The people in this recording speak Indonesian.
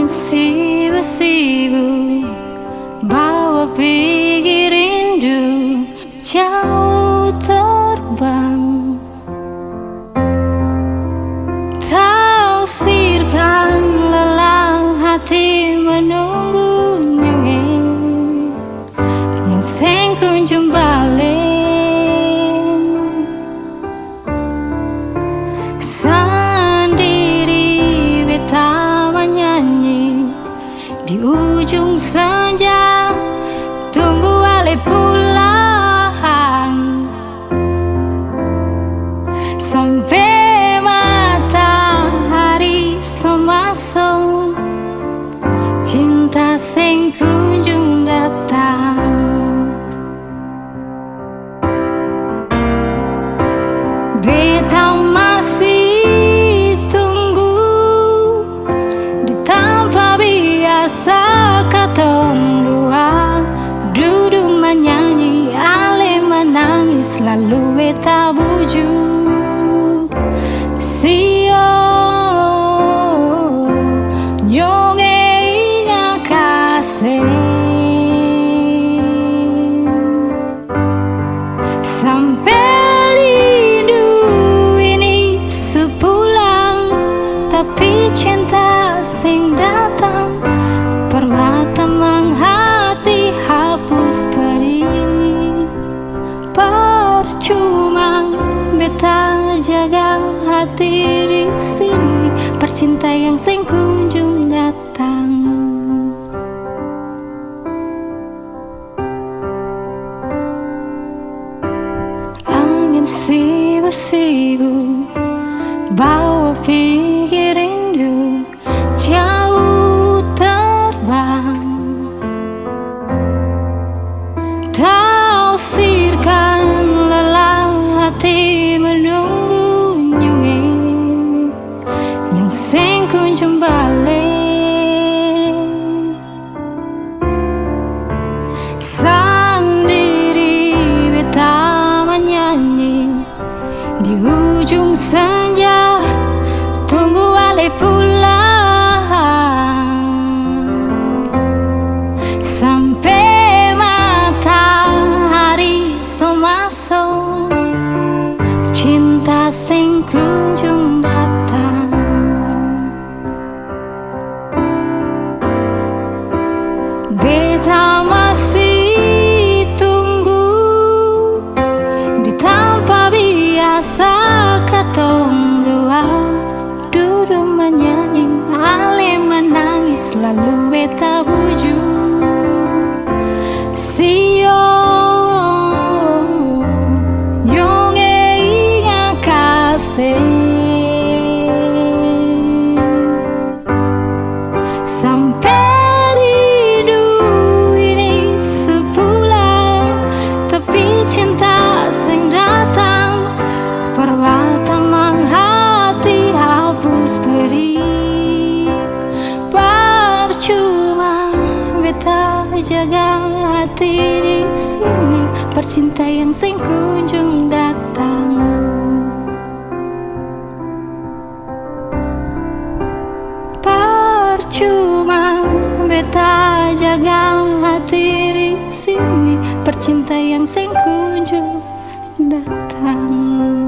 Angin sibu-sibu bawa pergi rindu jauh terbang. Tausirkan lelah hati menunggunya yang seng kunjung balik. Sendiri beta menyanyi di ujung senja, tunggu ale pulang sampai matahari semasuk, cinta sing kunjung datang. Beta masih tunggu di tempat biasa katong dua duduk menyanyi, ale menangis, lalu beta bujuk sio nyonge inga kasih sampai rindu ini sepulang, tapi cinta sing datang permata menghati hapus pedih. Percuma beta jaga hati di sini, percinta yang sing kunjung datang. Angin sibu-sibu bawa pergi rindu jauh terbang. Tausirkan lelah hati menunggunya yang sing kunjung balik. Sendiri beta menyanyi di ujung senja, tunggu ale pulang sampai matahari semasuk, cinta sing kunjung datang. Beta masih tunggu di tempat biasa katong dua duduk menyanyi, ale menangis, lalu beta bujuk sio nyonge inga kasih sampai rindu ini sepulang, tapi cinta sing datang permata menghati hapus pedih. Percuma beta jaga hati di sini, percinta yang sing kunjung datang. Percuma beta jaga hati di sini, percinta yang sing kunjung datang.